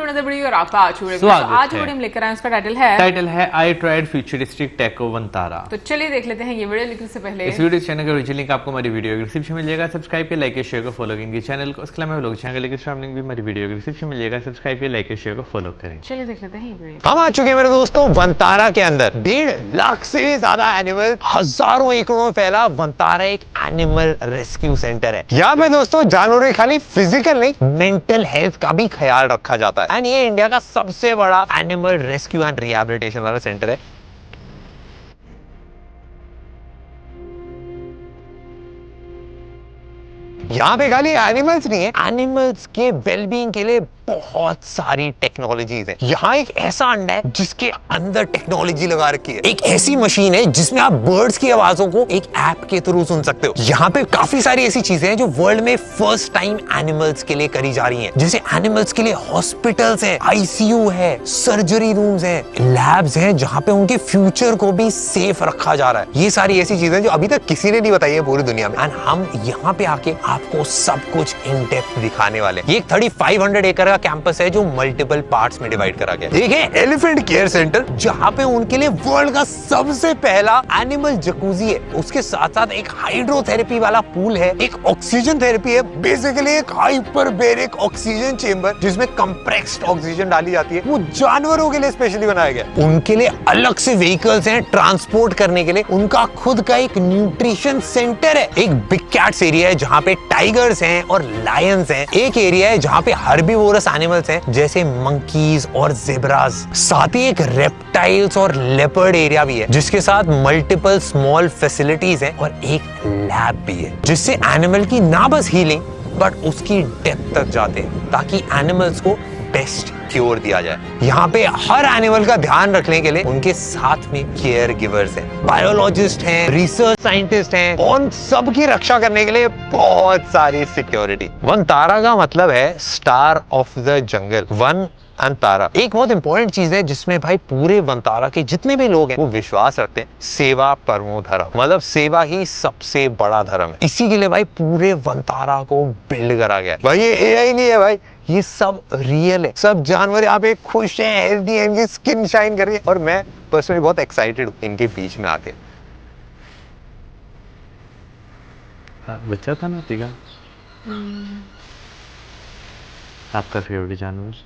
another video और आपका आज वीडियो हम लेकर आए उसका टाइटल है आई ट्राइड फ्यूचरिस्टिक टेको वंतारा। तो चलिए देख लेते हैं ये वीडियो। लेकिन उससे पहले इस वीडियो चैनल का ओरिजिनल लिंक आपको हमारी वीडियो के डिस्क्रिप्शन में मिलेगा। सब्सक्राइब के लाइक शेयर को फॉलो करेंगे चैनल को। इसके अलावा लोग चैनल के लिंक भी हमारी वीडियो के डिस्क्रिप्शन में मिलेगा। सब्सक्राइब के लाइक शेयर को फॉलो करें। चलिए देख लेते हैं ये वीडियो। हम आ चुके हैं मेरे दोस्तों वंतारा के अंदर। 1.5 लाख से ज्यादा एनिमल, हजारों एकड़ों में फैला वंतारा एक एनिमल रेस्क्यू सेंटर है। यहाँ पे दोस्तों जानवरों की खाली फिजिकल नहीं मेंटल हेल्थ का भी ख्याल रखा जाता है। एंड ये इंडिया का सबसे बड़ा एनिमल रेस्क्यू एंड रिहैबिलिटेशन वाला सेंटर है। यहाँ पे खाली एनिमल्स नहीं है, एनिमल्स के वेलबींग के लिए बहुत सारी टेक्नोलॉजीज है। यहाँ एक ऐसा अंडा है जिसके अंदर टेक्नोलॉजी लगा रखी है। एक ऐसी मशीन है जिसमें आप बर्ड्स की आवाजों को एक ऐप के थ्रू सुन सकते हो। यहाँ पे काफी सारी ऐसी चीजें हैं जो वर्ल्ड में फर्स्ट टाइम एनिमल्स के लिए करी जा रही हैं। जैसे एनिमल्स के लिए हॉस्पिटल्स है, आईसीयू है, सर्जरी रूम्स है, लैब्स हैं जहाँ पे उनके फ्यूचर को भी सेफ रखा जा रहा है। ये सारी ऐसी चीजें जो अभी तक किसी ने नहीं बताई है पूरी दुनिया में। एंड हम यहाँ पे आके आपको सब कुछ इन डेप्थ दिखाने वाले हैं। ये 3500 एकड़ कैंपस है जो मल्टीपल पार्ट्स में डिवाइड करा गया है। एक है एलिफेंट केयर सेंटर जहां पे उनके लिए वर्ल्ड का सबसे पहला एनिमल जकूजी है। उसके साथ साथ एक हाइड्रोथेरेपी वाला पूल है, एक ऑक्सीजन थेरेपी है, बेसिकली एक हाइपरबेरिक ऑक्सीजन चेंबर जिसमें कंप्रेस्ड ऑक्सीजन डाली जाती है। वो जानवरों के लिए स्पेशली बनाया गया। उनके लिए अलग से व्हीकल्स हैं ट्रांसपोर्ट करने के लिए। उनका खुद का एक न्यूट्रिशन सेंटर है। एक बिग कैट्स एरिया है जहां पे टाइगर्स हैं और लायंस हैं। एक एरिया है जहां पे हर्बीवोरस एनिमल्स हैं जैसे मंकीज और ज़ेब्रास। साथ ही एक रेप्टाइल्स और लेपर्ड एरिया भी है जिसके साथ मल्टीपल स्मॉल फैसिलिटीज हैं और एक लैब भी है जिससे एनिमल की ना बस हीलिंग बट उसकी डेप्थ तक जाते हैं ताकि एनिमल्स को बेस्ट क्योर दिया जाए। यहाँ पे हर एनिमल का ध्यान रखने के लिए उनके साथ में केयर गिवर्स हैं, बायोलॉजिस्ट हैं, रिसर्च साइंटिस्ट हैं और उन सब की रक्षा करने के लिए बहुत सारी सिक्योरिटी। वंतारा का मतलब है स्टार ऑफ द जंगल, वन एंड तारा। एक बहुत इंपॉर्टेंट चीज है जिसमें भाई पूरे वंतारा के जितने भी लोग हैं वो विश्वास रखते हैं, सेवा परमो धर्म, मतलब सेवा ही सबसे बड़ा धर्म है। इसी के लिए भाई पूरे वंतारा को बिल्ड करा गया है। भाई ये एआई नहीं है भाई, ये सब रियल है। सब जानवर यहाँ पे खुश हैं, हेल्दी हैं, इनकी स्किन शाइन कर रही है और मैं पर्सनली बहुत एक्साइटेड हूँ इनके बीच में आके। बच्चा था ना तीगा आपका फेवरेट जानवर।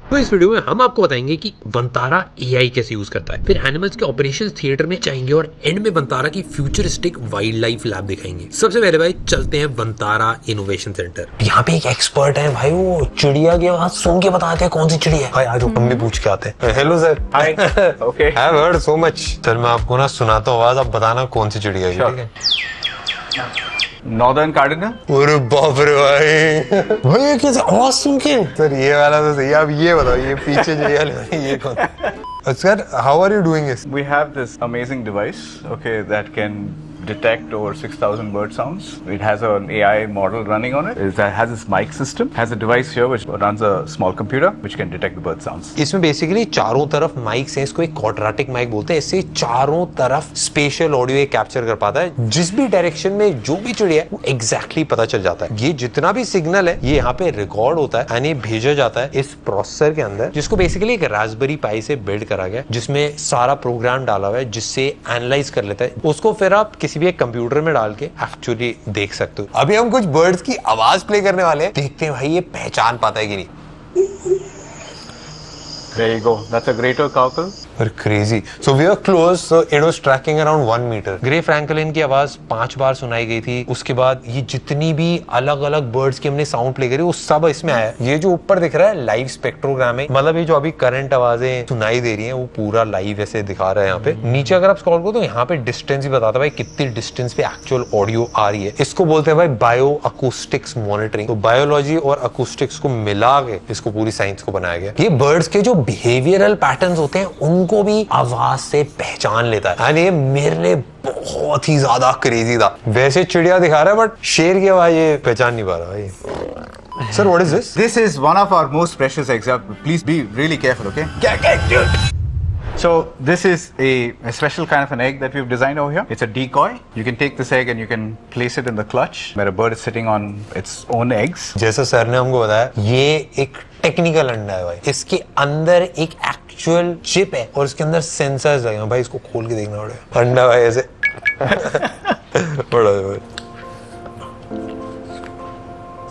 तो इस वीडियो में हम आपको बताएंगे कि वंतारा एआई कैसे यूज करता है, फिर एनिमल्स के ऑपरेशंस थिएटर में जाएंगे और एंड में वंतारा की फ्यूचरिस्टिक वाइल्ड लाइफ लैब दिखाएंगे। सबसे पहले भाई चलते हैं वंतारा इनोवेशन सेंटर। यहाँ पे एक एक्सपर्ट है भाई, वो चिड़िया की आवाज सुन के बताते हैं कौन सी चिड़िया है। भाई आज हम भी पूछ के आते हैं। Hello sir. Hi. Okay, have heard so much. Sir मैं आपको ना सुनाता हूँ आवाज, आप बताना कौन सी चिड़िया है। ठीक है। Northern cardinal. अरे बाप रे भाई, भाई ये कैसे आवाज सुन के। सर ये वाला तो सही है, अब ये बताओ ये पीछे जो ये कौन। Sir how are you doing this? We have this amazing device, okay, that can detect over 6,000 bird sounds. It has an AI model running on it. It has this mic system. Has a device here which runs a small computer which can detect the bird sounds. इसमें basically चारों तरफ mics हैं, इसको एक quadratic mic बोलते हैं। इससे चारों तरफ स्पेशल ऑडियो कैप्चर कर पाता है। जिस भी डायरेक्शन में जो भी चिड़िया है वो एग्जैक्टली पता चल जाता है। ये जितना भी सिग्नल है ये यहाँ पे रिकॉर्ड होता है एंड ये भेजा जाता है इस प्रोसेसर के अंदर, जिसको बेसिकली एक रास्पबेरी पाई से बिल्ड करा गया, जिसमें सारा प्रोग्राम डाला हुआ है जिससे एनालाइज कर लेता है। उसको फिर आप किसी भी एक कंप्यूटर में डाल के एक्चुअली देख सकते हो। अभी हम कुछ बर्ड्स की आवाज प्ले करने वाले हैं, देखते हैं भाई ये पहचान पाता है कि नहीं। There you go. That's a greater cowcul. But crazy. So we are close. So it was tracking around 1 meter. Grey Franklin की आवाज 5 बार सुनाई गई थी। उसके बाद ये जितनी भी अलग अलग बर्ड्स की हमने साउंड प्ले करी वो सब इसमें आया। ये जो ऊपर दिख रहा है लाइव स्पेक्ट्रोग्राम है, मतलब ये जो अभी करंट आवाजें सुनाई दे रही हैं वो पूरा लाइव ऐसे दिखा रहा है। यहाँ पे नीचे अगर आप स्क्रॉल करो तो यहाँ पे डिस्टेंस भी बताता है भाई कितनी डिस्टेंस पे एक्चुअल ऑडियो आ रही है। इसको बोलते हैं भाई बायो अकूस्टिक्स मॉनिटरिंग। तो बायोलॉजी और अकूस्टिक्स को मिला के इसको पूरी साइंस को बनाया गया। ये बर्ड्स के जो बिहेवियरल पैटर्न्स होते हैं उनको भी आवाज से पहचान लेता है। ये मेरे लिए बहुत ही ज्यादा क्रेजी था। वैसे चिड़िया दिखा रहा है बट शेर की आवाज ये पहचान नहीं पा रहा भाई। Sir what is this? This is one of our most precious examples. Please be really careful, okay? क्या So this is a special kind of an egg that we've designed over here. It's a decoy. You can take this egg and you can place it in the clutch where a bird is sitting on its own eggs. जैसा sir ने हमको बताया, ये एक technical अंडा है भाई। इसके अंदर एक एक्चुअल चिप है और इसके अंदर सेंसर्स लगे हैं भाई। इसको खोल के देखना पड़ेगा। अंडा भाई ऐसे बड़ा है भाई।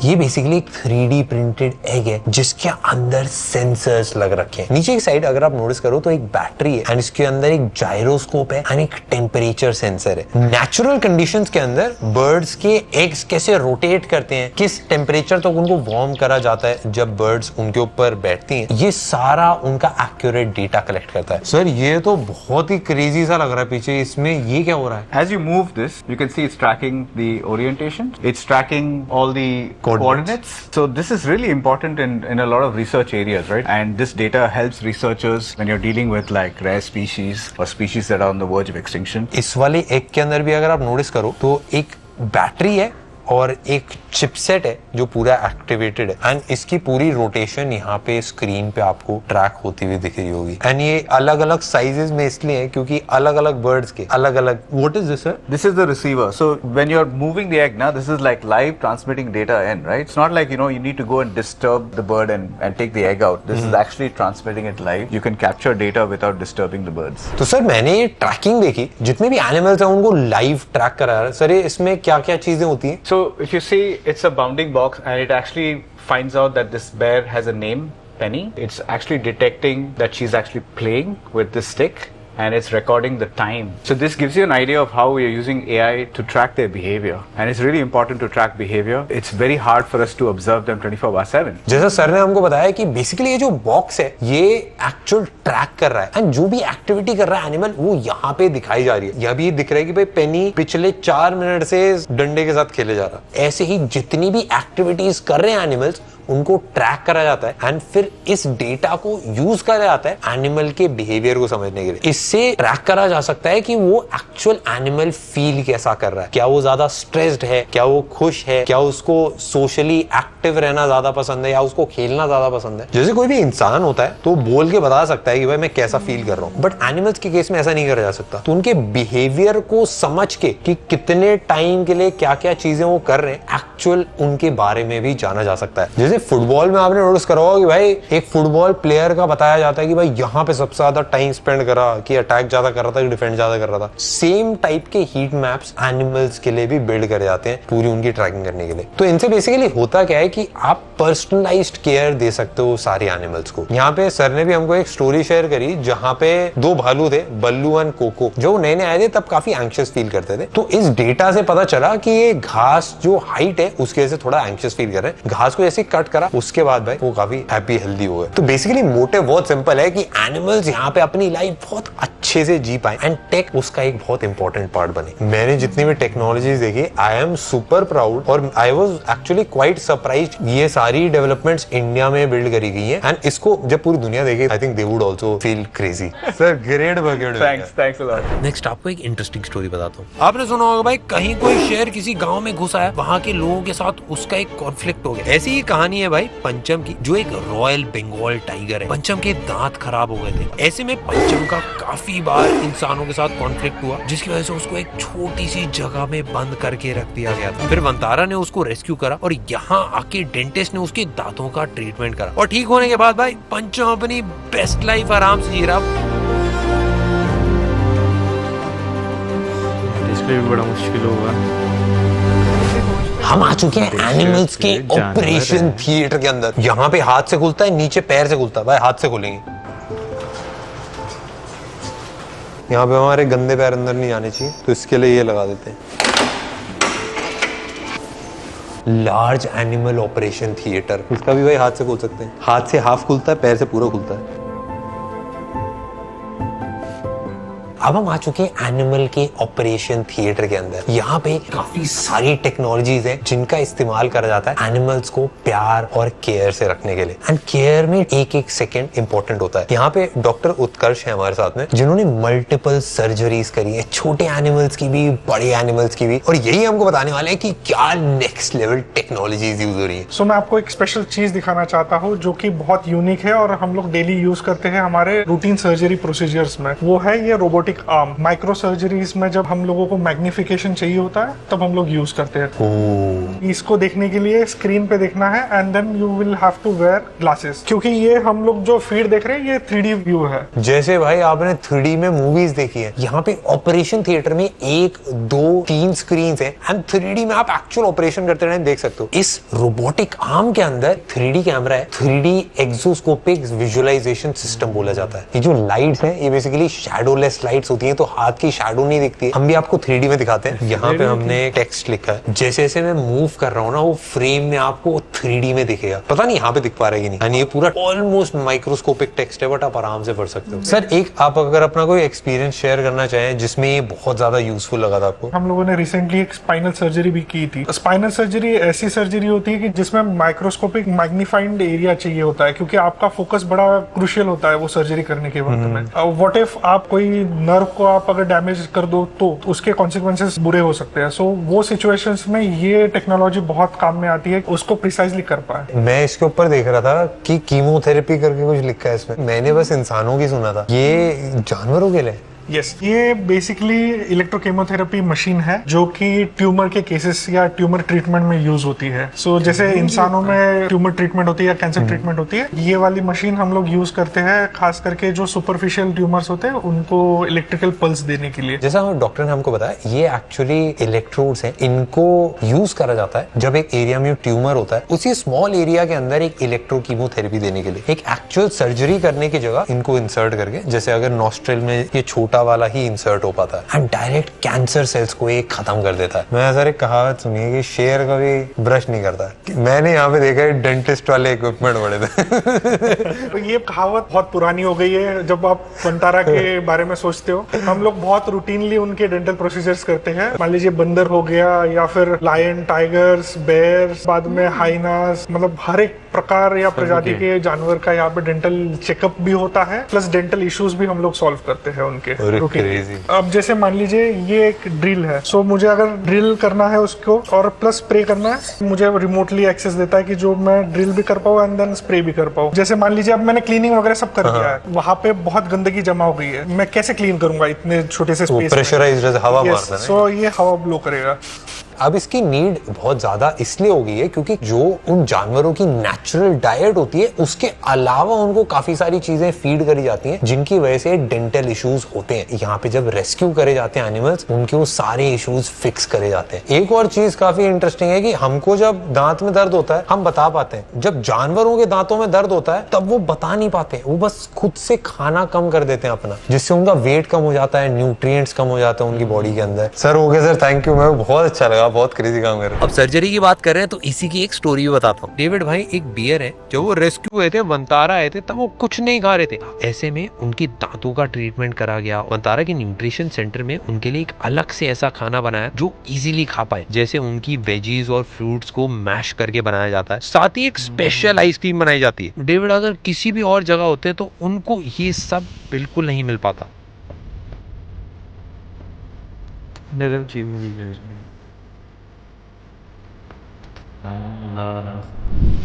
ये बेसिकली एक 3D प्रिंटेड एग है जिसके अंदर सेंसर्स लग रखे हैं। नीचे की साइड अगर आप नोटिस करो तो एक बैटरी है एंड इसके अंदर एक जायरोस्कोप है एंड एक टेम्परेचर सेंसर है। नेचुरल कंडीशंस के अंदर बर्ड्स के एग्स कैसे रोटेट करते हैं, किस टेम्परेचर तक उनको वार्म करा जाता है जब बर्ड्स उनके ऊपर बैठती हैं, ये सारा उनका एक्यूरेट डेटा कलेक्ट करता है। सर ये तो बहुत ही क्रेजी सा लग रहा है पीछे, इसमें ये क्या हो रहा है? As you move this, you can see it's tracking the orientation. It's tracking all the coordinates. So this is really important in a lot of research areas, right? And this data helps researchers when you're dealing with like rare species or species that are on the verge of extinction. इस वाले egg के अंदर भी अगर आप notice करो तो एक बैटरी है और एक चिपसेट है जो पूरा एक्टिवेटेड है एंड इसकी पूरी रोटेशन यहाँ पे स्क्रीन पे आपको ट्रैक होती हुई दिख रही होगी। एंड ये अलग अलग साइजेस में इसलिए है क्योंकि अलग अलग बर्ड्स के अलग अलग। What is this sir? This is the receiver. So when you're moving the egg now, this is like live transmitting data in, right? It's not like, you know, you need to go and disturb the bird and take the egg out. This is actually transmitting it live. You can capture data without disturbing the birds. तो sir मैंने ये trekking देखी, जितने भी animals हैं उनको live track करा रहा है। सर ये इसमें क्या क्या चीजें होती हैं? So if you see, it's a bounding box and it actually finds out that this bear has a name, Penny. It's actually detecting that she's actually playing with this stick and it's recording the time. So this gives you an idea of how we are using AI to track their behavior. And it's really important to track behavior. It's very hard for us to observe them 24/7. जैसा sir ने हमको बताया कि basically ये जो box है ये actual track कर रहा है एंड जो भी एक्टिविटी कर रहा है एनिमल वो यहाँ पे दिखाई जा रही है। यह भी दिख रहा है कि भाई पेनी पिछले 4 मिनट से डंडे के साथ खेले जा रहा है। ऐसे ही जितनी भी एक्टिविटीज कर रहे हैं एनिमल्स उनको ट्रैक करा जाता है एंड फिर इस डेटा को यूज करा जाता है एनिमल के बिहेवियर को समझने के लिए। इससे ट्रैक करा जा सकता है कि वो एक्चुअल एनिमल फील कैसा कर रहा है, क्या वो ज्यादा स्ट्रेस्ड है, क्या वो खुश है, क्या उसको सोशली एक्टिव रहना ज्यादा पसंद है या उसको खेलना ज्यादा पसंद है। जैसे कोई भी इंसान होता है तो बोल के बता सकता है कि भाई मैं कैसा फील कर रहा हूँ, बट एनिमल्स के केस में ऐसा नहीं करा जा सकता। तो उनके बिहेवियर को समझ के कि कितने टाइम के लिए क्या क्या चीजें वो कर रहे हैं एक्चुअल उनके बारे में भी जाना जा सकता है। जैसे फुटबॉल में आपने नोटिस करा होगा कि भाई एक फुटबॉल प्लेयर का बताया जाता है कि भाई यहाँ पे सबसे ज्यादा टाइम स्पेंड करा, कि अटैक ज्यादा कर रहा था कि डिफेंड ज्यादा कर रहा था। सेम टाइप के हीट मैप्स एनिमल्स के लिए भी बिल्ड करे जाते हैं पूरी उनकी ट्रैकिंग करने के लिए। तो इनसे बेसिकली होता क्या है कि आप पर्सनलाइज्ड केयर दे सकते हो सारे एनिमल्स को। यहाँ पे सर ने भी हमको एक स्टोरी शेयर करी जहाँ पे 2 भालू थे, बल्लू एंड कोको, जो नए नए आए थे तब काफी एंग्शियस फील करते थे। तो इस डेटा से पता चला कि ये घास जो हाइट है उसकी वजह से थोड़ा एंग्शियस फील कर रहे हैं। घास को जैसे कट करा उसके बाद भाई वो काफी हैप्पी हेल्दी हो गए। तो बेसिकली मोटिव बहुत सिंपल है कि एनिमल्स यहाँ पे अपनी लाइफ बहुत अच्छे से जी पाए एंड टेक उसका एक बहुत इंपॉर्टेंट पार्ट बने। मैंने जितनी भी टेक्नोलॉजीज देखी आई एम सुपर प्राउड और I was actually quite surprised ये सारी डेवलपमेंट्स इंडिया में बिल्ड करी गई है एंड इसको जब पूरी दुनिया देखे I think they would also feel crazy. Sir great work. Thanks a lot. Next आपको एक इंटरेस्टिंग स्टोरी बताता हूँ। आपने सुना होगा भाई कहीं कोई शेर किसी गांव में घुसा है, वहाँ के लोगों के साथ उसका एक कॉन्फ्लिक्ट हो गया। ऐसी ही कहानी है भाई पंचम की, जो एक रॉयल बंगाल टाइगर है। पंचम के दांत खराब हो गए थे। ऐसे में पंचम का काफी बार इंसानों के साथ कॉन्फ्लिक्ट हुआ जिसकी वजह से उसको एक छोटी सी जगह में बंद करके रख दिया गया था। फिर वंतारा ने उसको रेस्क्यू करा और यहाँ आके डेंटिस्ट ने उसके दांतों का ट्रीटमेंट करा और ठीक होने के बाद भाई पंचम अपनी बेस्ट लाइफ आराम से जी रहा। इसलिए भी बड़ा मुश्किल होगा। हम आ चुके हैं एनिमल्स के ऑपरेशन थिएटर के अंदर। यहाँ पे हाथ से खुलता है, नीचे पैर से खुलता है। भाई हाथ से खोलेंगे, यहाँ पे हमारे गंदे पैर अंदर नहीं आने चाहिए तो इसके लिए ये लगा देते हैं। लार्ज एनिमल ऑपरेशन थिएटर, इसका भी भाई हाथ से खोल सकते हैं। हाथ से हाफ खुलता है, पैर से पूरा खुलता है। अब हम आ चुके हैं एनिमल के ऑपरेशन थिएटर के अंदर। यहाँ पे काफी सारी टेक्नोलॉजीज हैं जिनका इस्तेमाल करा जाता है एनिमल्स को प्यार और केयर से रखने के लिए। एंड केयर में एक एक सेकंड इंपॉर्टेंट होता है। यहाँ पे डॉक्टर उत्कर्ष है हमारे साथ में, जिन्होंने मल्टीपल सर्जरीज करी है, छोटे एनिमल्स की भी, बड़े एनिमल्स की भी, और यही हमको बताने वाले हैं कि क्या नेक्स्ट लेवल टेक्नोलॉजीज यूज हो रही है। सो मैं आपको एक स्पेशल चीज दिखाना चाहता हूँ जो कि बहुत यूनिक है और हम लोग डेली यूज करते हैं हमारे रूटीन सर्जरी प्रोसीजर्स में। वो है ये रोबोटिक आर्म। माइक्रो सर्जरीज में जब हम लोगों को मैग्निफिकेशन चाहिए होता है तब हम लोग यूज करते हैं। इसको देखने के लिए स्क्रीन पे देखना है and then you will have to wear glasses, क्योंकि ये हम लोग जो फीड देख रहे हैं ये 3D व्यू है। जैसे भाई आपने 3D में मूवीज देखी है, यहाँ पे ऑपरेशन थिएटर में 1, 2, 3 स्क्रीन है एंड 3D में आप एक्चुअल ऑपरेशन करते रहे देख सकते हो। इस रोबोटिक आर्म के अंदर 3D कैमरा है, 3D एक्सोस्कोपिक विजुअलाइजेशन सिस्टम बोला जाता है। ये जो लाइट्स हैं ये बेसिकली शैडोलेस लाइट्स होती हैं, तो हाथ की शैडो नहीं दिखती। हम भी आपको 3D में दिखाते हैं। यहाँ पे हमने टेक्स्ट लिखा है, जैसे जैसे मैं मूव कर रहा हूँ ना वो फ्रेम में आपको 3D में दिखेगा। पता नहीं यहाँ पे दिख पा रहा है कि नहीं। एंड ये पूरा ऑलमोस्ट माइक्रोस्कोपिक टेक्स्ट है, बट आप आराम से पढ़ सकते हो। सर एक आप अगर अपना कोई एक्सपीरियंस शेयर करना चाहें जिसमें ये बहुत ज्यादा यूजफुल लगा था आपको। हम लोगों ने रिसेंटली एक स्पाइनल सर्जरी भी की थी। स्पाइनल सर्जरी ऐसी सर्जरी होती है कि जिसमें माइक्रोस्कोपिक मैग्नीफाइड एरिया चाहिए होता है, क्योंकि आपका फोकस बड़ा क्रूशियल होता है वो सर्जरी करने के बाद में। व्हाट इफ आप कोई नर्व को आप अगर डैमेज कर दो तो उसके कॉन्सिक्वेंसेस बुरे हो सकते हैं। सो वो सिचुएशंस में ये टेक्नोलॉजी बहुत काम में आती है, उसको प्रिसाइजली कर पाए। मैं इसके ऊपर देख रहा था कि कीमोथेरेपी करके कुछ लिखा है इसमें, मैंने बस इंसानों की सुना था, ये जानवरों के लिए। यस, ये बेसिकली इलेक्ट्रोकेमोथेरेपी मशीन है जो कि ट्यूमर के केसेस या ट्यूमर ट्रीटमेंट में यूज होती है। सो जैसे इंसानों में ट्यूमर ट्रीटमेंट होती है या कैंसर ट्रीटमेंट होती है, ये वाली मशीन हम लोग यूज करते हैं खास करके जो सुपरफिशियल ट्यूमर्स होते हैं उनको इलेक्ट्रिकल पल्स देने के लिए। जैसा डॉक्टर ने हमको बताया, ये एक्चुअली इलेक्ट्रोड्स हैं, इनको यूज करा जाता है जब एक एरिया में ट्यूमर होता है, उसी स्मॉल एरिया के अंदर एक इलेक्ट्रोकीमोथेरेपी देने के लिए। एक एक्चुअल सर्जरी करने की जगह इनको इंसर्ट करके, जैसे अगर नॉस्ट्रिल में ये छोटा वाला ही इंसर्ट हो पाता है एंड डायरेक्ट कैंसर सेल्स को ये खत्म कर देता है। मैं सर एक कहावत सुनी है कि शेर कभी ब्रश नहीं करता। मैंने यहाँ पे देखा है डेंटिस्ट वाले इक्विपमेंट बड़े थे। तो ये कहावत बहुत पुरानी हो गई है। जब आप वंतारा के बारे में सोचते हो, हम लोग बहुत रूटीनली उनके डेंटल प्रोसीजर्स करते हैं। मान लीजिए बंदर हो गया या फिर लायन, टाइगर्स, बेयर्स, बाद में हाइनास, मतलब हर एक प्रकार या प्रजाति के जानवर का यहाँ पे डेंटल चेकअप भी होता है, प्लस डेंटल इश्यूज भी हम लोग सॉल्व करते हैं उनके। अब जैसे मान लीजिए ये एक ड्रिल है, सो मुझे अगर ड्रिल करना है उसको और प्लस स्प्रे करना है, मुझे रिमोटली एक्सेस देता है कि जो मैं ड्रिल भी कर पाऊँ एंड देन स्प्रे भी कर पाऊँ। जैसे मान लीजिए अब मैंने क्लीनिंग वगैरह सब कर दिया है, वहाँ पे बहुत गंदगी जमा हो गई है, मैं कैसे क्लीन करूंगा इतने छोटे से स्पेस में? प्रेशराइज्ड हवा मारता है, सो ये हवा ब्लो करेगा। अब इसकी नीड बहुत ज्यादा इसलिए हो गई है क्योंकि जो उन जानवरों की नेचुरल डाइट होती है उसके अलावा उनको काफी सारी चीजें फीड करी जाती हैं जिनकी वजह से डेंटल इश्यूज होते हैं। यहाँ पे जब रेस्क्यू करे जाते हैं एनिमल्स, उनके वो सारे इश्यूज फिक्स करे जाते हैं। एक और चीज काफी इंटरेस्टिंग है कि हमको जब दांत में दर्द होता है हम बता पाते हैं, जब जानवरों के दांतों में दर्द होता है तब वो बता नहीं पाते, वो बस खुद से खाना कम कर देते हैं अपना, जिससे उनका वेट कम हो जाता है, न्यूट्रिएंट्स कम हो जाते हैं उनकी बॉडी के अंदर। Sir okay sir, thank you, मैं बहुत अच्छा लगा, बहुत क्रेजी काम कर रहे हैं। अब सर्जरी की बात कर रहे हैं तो इसी की एक स्टोरी बताता हूँ। डेविड भाई एक बियर है, जब वो रेस्क्यू हुए थे, वंतारा आए थे, तब वो कुछ नहीं खा रहे थे। ऐसे में उनकी दांतों का ट्रीटमेंट करा गया। वंतारा के न्यूट्रिशन सेंटर में उनके लिए एक अलग से ऐसा खाना बनाया जो इजीली खा पाए, जैसे उनकी वेजीज और फ्रूट्स को मैश करके बनाया जाता है, साथ ही एक स्पेशल आइसक्रीम बनाई जाती है। डेविड अगर किसी भी और जगह होते तो उनको ये सब बिल्कुल नहीं मिल पाता।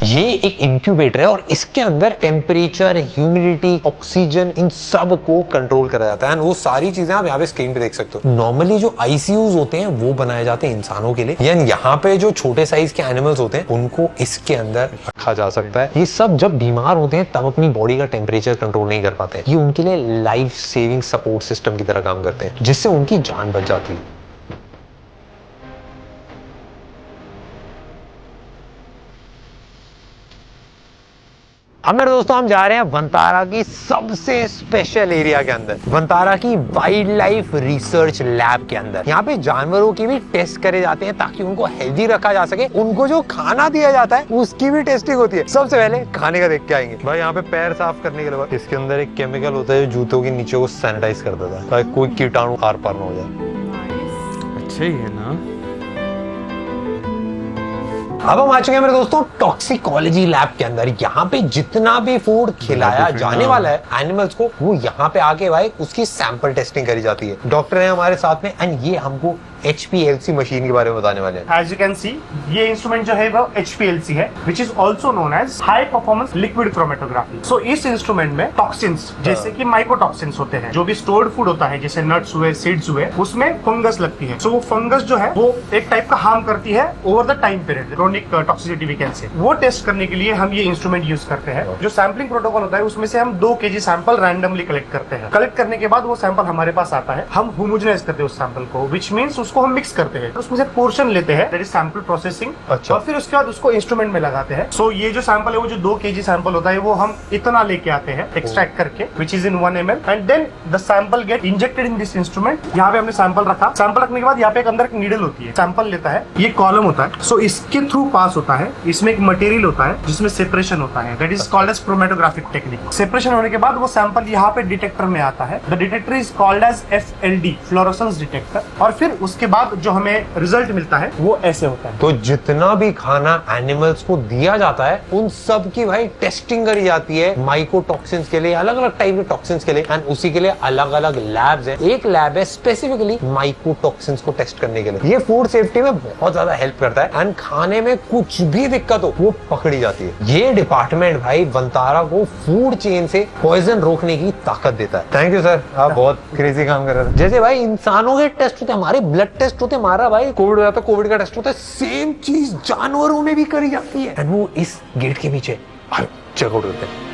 ये एक इंक्यूबेटर है और इसके अंदर टेम्परेचर, ह्यूमिडिटी, ऑक्सीजन, इन सब को कंट्रोल करा जाता है। वो सारी चीजें आप यहाँ पे स्क्रीन पे देख सकते हो। नॉर्मली जो आईसीयूज होते हैं वो बनाए जाते हैं इंसानों के लिए, यानी यहाँ पे जो छोटे साइज के एनिमल्स होते हैं उनको इसके अंदर रखा जा सकता है। ये सब जब बीमार होते हैं तब अपनी बॉडी का टेम्परेचर कंट्रोल नहीं कर पाते हैं। ये उनके लिए लाइफ सेविंग सपोर्ट सिस्टम की तरह काम करते हैं, जिससे उनकी जान बच जाती है। अब मेरे दोस्तों हम जा रहे हैं वंतारा की सबसे स्पेशल एरिया के अंदर, वंतारा की वाइल्ड लाइफ रिसर्च लैब के अंदर। यहाँ पे जानवरों की भी टेस्ट करे जाते हैं ताकि उनको हेल्दी रखा जा सके। उनको जो खाना दिया जाता है उसकी भी टेस्टिंग होती है। सबसे पहले खाने का देख के आएंगे। भाई यहाँ पे पैर साफ करने के लिए इसके अंदर एक केमिकल होता है जो जूतों के नीचे को सैनिटाइज कर देता है ताकि कोई कीटाणु आर पार ना हो जाए। अच्छा ही है ना। अब हम आ चुके हैं मेरे दोस्तों टॉक्सिकोलॉजी लैब के अंदर। यहाँ पे जितना भी फूड खिलाया जाने वाला है एनिमल्स को, वो यहाँ पे आके भाई उसकी सैंपल टेस्टिंग करी जाती है। डॉक्टर है हमारे साथ में एंड ये हमको HPLC मशीन के बारे में बताने वाले हैं। As you can see, ये इंस्ट्रूमेंट जो है वो HPLC है, which is also known as High Performance Liquid Chromatography. So इस इंस्ट्रूमेंट में टॉक्सिन्स जैसे कि माइकोटॉक्सिन्स होते हैं, जो भी स्टोर्ड फूड होता है जैसे नट्स हुए, सीड्स हुए, उसमें फंगस लगती है। सो वो फंगस जो है वो एक टाइप का हार्म करती है over the time period, chronic toxicity we can say. वो टेस्ट करने के लिए हम ये इंस्ट्रूमेंट यूज करते हैं। जो सैम्पलिंग प्रोटोकॉल होता है उसमें से हम 2 kg सैंपल रैंडमली कलेक्ट करते हैं। कलेक्ट करने के बाद वो सैंपल हमारे पास आता है, हम होमोजेनाइज करते हैं उस सैंपल को, विच मीन्स उसको हम मिक्स करते हैं। उसमें से पोर्शन लेते हैं, दैट इज सैंपल प्रोसेसिंग। अच्छा। और फिर उसके बाद उसको इंस्ट्रूमेंट में लगाते हैं। सो ये जो सैंपल है वो जो 2 kg सैंपल होता है वो हम इतना लेके आते हैं एक्सट्रैक्ट करके, which is in 1 ml, and then the sample get injected in this instrument. यहाँ पे हमने सैंपल रखा, सैंपल रखने के बाद यहाँ पे एक अंदर एक नीडल होती है, सैंपल लेता है, ये कॉलम होता है। सो इसके थ्रू पास होता है, इसमें एक मटेरियल होता है जिसमें सेपरेशन होता है, that is called as chromatographic technique. Separation होने के बाद वो सैंपल यहाँ पे डिटेक्टर में आता है। The detector is called as FLD, fluorescence detector. और फिर उसके बाद जो हमें रिजल्ट मिलता है वो ऐसे होता है। तो जितना भी खाना एनिमल्स को दिया जाता है उन सब की भाई टेस्टिंग करी जाती है माइकोटॉक्सिन्स के लिए, अलग अलग टाइप के टॉक्सिन्स के लिए, एंड उसी के लिए अलग अलग लैब्स हैं। एक लैब है स्पेसिफिकली माइकोटॉक्सिन्स को टेस्ट करने के लिए। ये फूड सेफ्टी में बहुत ज्यादा हेल्प करता है एंड खाने में कुछ भी दिक्कत हो वो पकड़ी जाती है। ये डिपार्टमेंट भाई वंतारा को फूड चेन से पॉइजन रोकने की ताकत देता है। थैंक यू सर, आप बहुत क्रेजी काम कर रहे हैं। जैसे भाई इंसानों के टेस्ट होते हैं, हमारे ब्लड टेस्ट होते हैं, हमारा भाई कोविड हो जाता है, कोविड का टेस्ट होता है, सेम चीज जानवरों में भी करी जाती है। एंड वो इस गेट के पीछे चेकआउट करते हैं।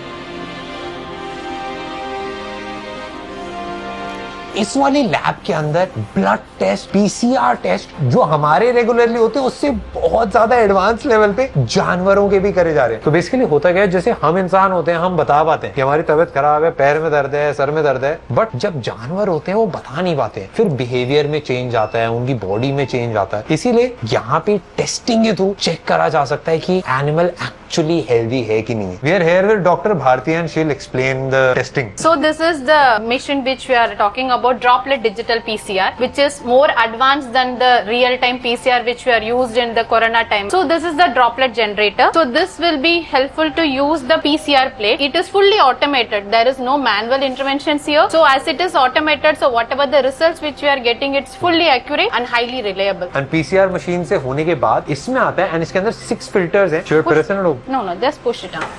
इस वाली लैब के अंदर ब्लड टेस्ट, PCR टेस्ट जो हमारे रेगुलरली होते हैं उससे बहुत ज्यादा एडवांस लेवल पे जानवरों के भी करे जा रहे हैं। तो बेसिकली होता क्या है, जैसे हम इंसान होते हैं, हम बता पाते हैं कि हमारी तबीयत खराब है, पैर में दर्द है, सर में दर्द है, बट जब जानवर होते हैं वो बता नहीं पाते हैं। फिर बिहेवियर में चेंज आता है, उनकी बॉडी में चेंज आता है। इसीलिए यहाँ पे टेस्टिंग के थ्रू चेक करा जा सकता है कि एनिमल एक्चुअली हेल्दी है कि नहीं। We are here with Dr. Bharti and she'll explain the testing. So this is the machine which we are talking about, droplet digital PCR, which is more advanced than the real-time PCR which we are used in the corona time. So this is the droplet generator. So this will be helpful to use the PCR plate. It is fully automated. There is no manual interventions here. So as it is automated, so whatever the results which we are getting, it's fully accurate and highly reliable. And PCR machine से होने के बाद इसमें आता है and इसके अंदर 6 filters हैं। Should I press it or no? No, just push it down.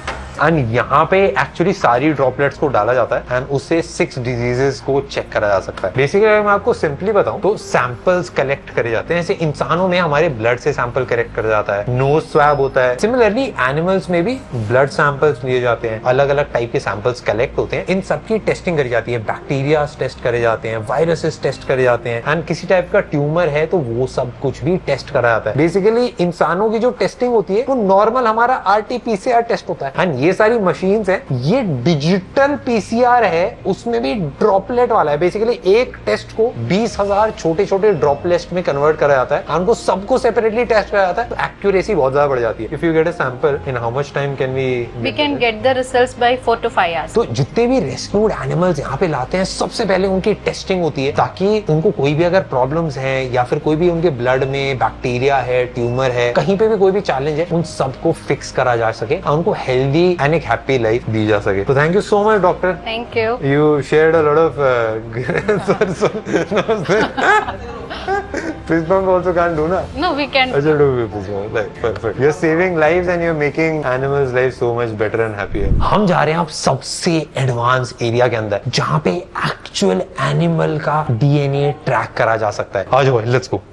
And यहाँ पे एक्चुअली सारी ड्रॉपलेट्स को डाला जाता है एंड उससे 6 डिजीजेस को चेक करा जा सकता है। बेसिकली अगर मैं आपको सिंपली बताऊं तो सैंपल्स कलेक्ट करे जाते हैं। जैसे इंसानों में हमारे ब्लड से सैंपल कलेक्ट करा जाता है, नोज स्वैब होता है, सिमिलरली एनिमल्स में भी ब्लड सैंपल्स लिए जाते हैं, अलग अलग टाइप के सैंपल्स कलेक्ट होते हैं। इन सबकी टेस्टिंग करी जाती है, बैक्टीरिया टेस्ट करे जाते हैं, वायरसेस टेस्ट करे जाते हैं एंड किसी टाइप का ट्यूमर है तो वो सब कुछ भी टेस्ट करा जाता है। बेसिकली इंसानों की जो टेस्टिंग होती है वो नॉर्मल हमारा RT-PCR टेस्ट होता है एंड ये सारी मशीन्स है, ये डिजिटल PCR है, उसमें भी ड्रॉपलेट वाला है। बेसिकली एक टेस्ट को 20,000 छोटे छोटे ड्रॉपलेट्स में कन्वर्ट करा जाता है, उनको सबको सेपरेटली टेस्ट करा जाता है, तो एक्यूरेसी बहुत ज्यादा बढ़ जाती है। If you get a sample in how much time can we can get the results by 4 to 5 hours। तो जितने भी रेस्क्यूड एनिमल्स यहाँ पे लाते हैं सबसे पहले उनकी टेस्टिंग होती है ताकि उनको कोई भी अगर प्रॉब्लम्स है या फिर कोई भी उनके ब्लड में बैक्टीरिया है, ट्यूमर है, कहीं पे भी कोई भी चैलेंज है, उन सबको फिक्स करा जा सके और उनको हेल्दी एंड एक हैप्पी लाइफ दी जा सके। तो thank you so much doctor. Thank you. You shared a lot of fist bump also can't do na? No, we can. अच्छा do fist bump, like perfect. You're saving lives and you're making animals' lives so much better and happier. हम जा रहे हैं अब सबसे advance area के अंदर जहाँ पे एक्चुअल एनिमल का DNA ट्रैक करा जा सकता है। आ जाओ, let's go.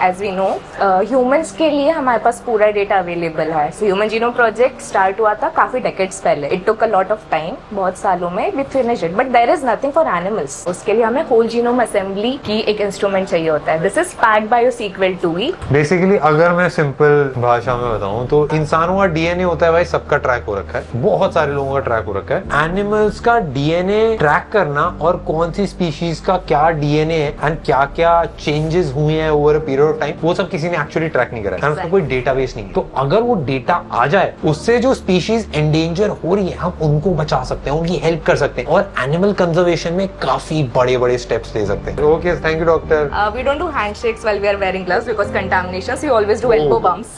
As we know humans के लिए हमारे पास पूरा डेटा अवेलेबल है। So human genome project start हुआ था काफी डेकेड्स पहले। It took a lot of time, बहुत सालों में we finish it, but there is nothing for animals. उसके लिए हमें होल जीनोम असेंबली की एक इंस्ट्रूमेंट चाहिए होता है। This is packed by your sequel 2E। Basically अगर मैं सिंपल भाषा में बताऊं तो इंसानों का डीएनए होता है भाई, सबका ट्रैक हो रखा है, बहुत सारे लोगों का ट्रैक हो रखा है। एनिमल्स का डीएनए ट्रैक करना और कौन सी स्पीशीज का क्या डीएनए है एंड क्या क्या चेंजेस हुए हैं over a period of time, वो सब किसी ने एक्चुअली ट्रैक नहीं करा है, उसका कोई डेटाबेस नहीं। तो अगर वो डेटा आ जाए, उससे जो स्पीशीज एंडेंजर हो रही है हम उनको बचा सकते हैं, उनकी हेल्प कर सकते हैं और एनिमल कंजर्वेशन में काफी बड़े बड़े स्टेप्प्स ले सकते हैं। Okay, thank you doctor. We don't do handshakes while we are wearing gloves because contamination. So we always do elbow bumps.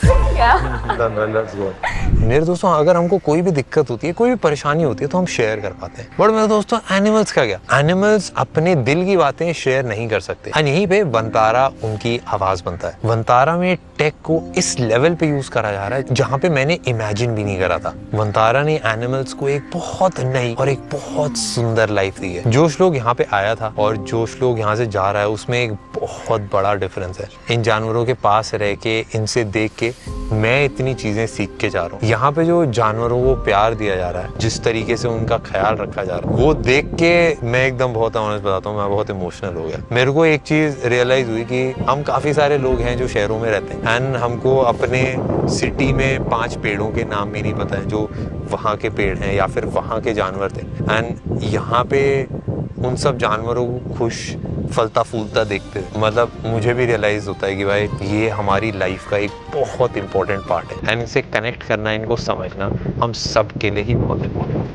मेरे दोस्तों, अगर हमको कोई भी दिक्कत होती है, कोई भी परेशानी होती है तो हम शेयर कर पाते हैं, बट मेरे दोस्तों एनिमल्स का क्या? एनिमल्स अपने दिल की बातें शेयर नहीं कर सकते। और यहीं पे वंतारा उनकी आवाज बनता है। वंतारा में टेक को इस लेवल पे यूज करा जा रहा है जहाँ पे मैंने इमेजिन भी नहीं करा था। वंतारा ने एनिमल्स को एक बहुत नई और एक बहुत सुंदर लाइफ दी है। जोश लोग यहाँ पे आया था और जोश लोग यहाँ से जा रहा है, उसमें एक बहुत बड़ा डिफरेंस है। इन जानवरों के पास रह के, इनसे देख के मैं इतनी चीजें सीख के जा रहा हूँ। यहाँ पे जो जानवरों को प्यार दिया जा रहा है, जिस तरीके से उनका ख्याल रखा जा रहा है, वो देख के मैं एकदम बहुत ऑनेस्ट बताता हूँ, मैं बहुत इमोशनल हो गया। मेरे को एक चीज रियलाइज हुई कि हम काफी सारे लोग हैं जो शहरों में रहते हैं एंड हमको अपने सिटी में 5 पेड़ों के नाम भी नहीं पता है जो वहाँ के पेड़ हैं या फिर वहाँ के जानवर थे। एंड यहाँ पे उन सब जानवरों को खुश फलता फूलता देखते, मतलब मुझे भी रियलाइज होता है कि भाई ये हमारी लाइफ का एक बहुत इंपॉर्टेंट पार्ट है एंड इनसे कनेक्ट करना, इनको समझना हम सब के लिए ही बहुत इंपॉर्टेंट है।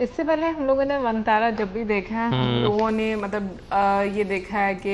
इससे पहले हम लोगों ने वंतारा जब भी देखा है, हम लोगों ने मतलब ये देखा है कि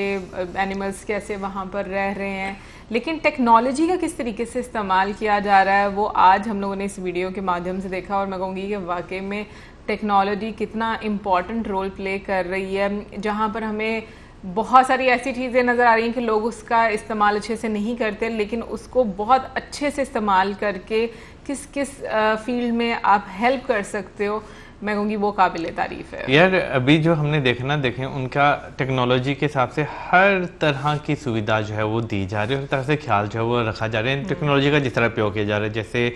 एनिमल्स कैसे वहाँ पर रह रहे हैं, लेकिन टेक्नोलॉजी का किस तरीके से इस्तेमाल किया जा रहा है वो आज हम लोगों ने इस वीडियो के माध्यम से देखा। और मैं कहूँगी कि वाकई में टेक्नोलॉजी कितना इम्पॉर्टेंट रोल प्ले कर रही है, जहाँ पर हमें बहुत सारी ऐसी चीज़ें नज़र आ रही हैं कि लोग उसका इस्तेमाल अच्छे से नहीं करते, लेकिन उसको बहुत अच्छे से इस्तेमाल करके किस किस फील्ड में आप हेल्प कर सकते हो, मैं कहूँगी वो काबिल तारीफ है। यार अभी जो हमने देखें उनका टेक्नोलॉजी के हिसाब से हर तरह की सुविधा जो है वो दी जा रही है, हर तरह से ख्याल जो है वो रखा जा रहा है टेक्नोलॉजी का, जिस तरह उपयोग किया जा रहा है। जैसे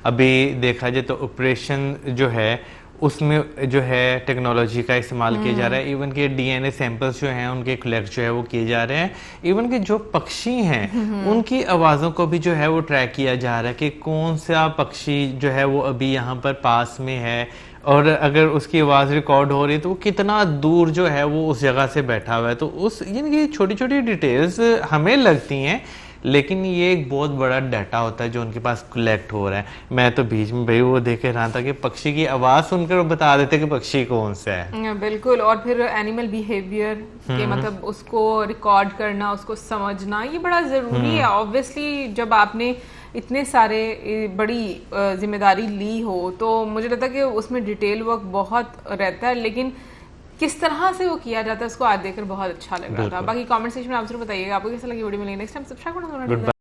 अभी देखा जाए तो ऑपरेशन जो है उसमें जो है टेक्नोलॉजी का इस्तेमाल किया जा रहा है। इवन के डीएनए सैंपल्स जो हैं उनके कलेक्ट जो है वो किए जा रहे हैं। इवन के जो पक्षी हैं उनकी आवाज़ों को भी जो है वो ट्रैक किया जा रहा है कि कौन सा पक्षी जो है वो अभी यहाँ पर पास में है, और अगर उसकी आवाज़ रिकॉर्ड हो रही है तो वो कितना दूर जो है वो उस जगह से बैठा हुआ है। तो उस यानी छोटी छोटी डिटेल्स हमें लगती हैं, लेकिन ये एक बहुत बड़ा डाटा होता है जो उनके पास कलेक्ट हो रहा है। मैं तो बीच में भाई वो देख रहा था कि पक्षी की आवाज़ सुनकर वो बता देते कि पक्षी कौन सा है। बिल्कुल, और फिर एनिमल बिहेवियर के मतलब उसको रिकॉर्ड करना, उसको समझना, ये बड़ा ज़रूरी है। ऑब्वियसली जब आपने इतने सारे बड़ी जिम्मेदारी ली हो तो मुझे लगता है कि उसमें डिटेल वर्क बहुत रहता है, लेकिन किस तरह से वो किया जाता है उसको आज देखकर बहुत अच्छा लग रहा था। बाकी कमेंट सेक्शन में आप जरूर बताइएगा आपको कैसा लगी वीडियो। मिलेंगे नेक्स्ट टाइम। सब्सक्राइब करना।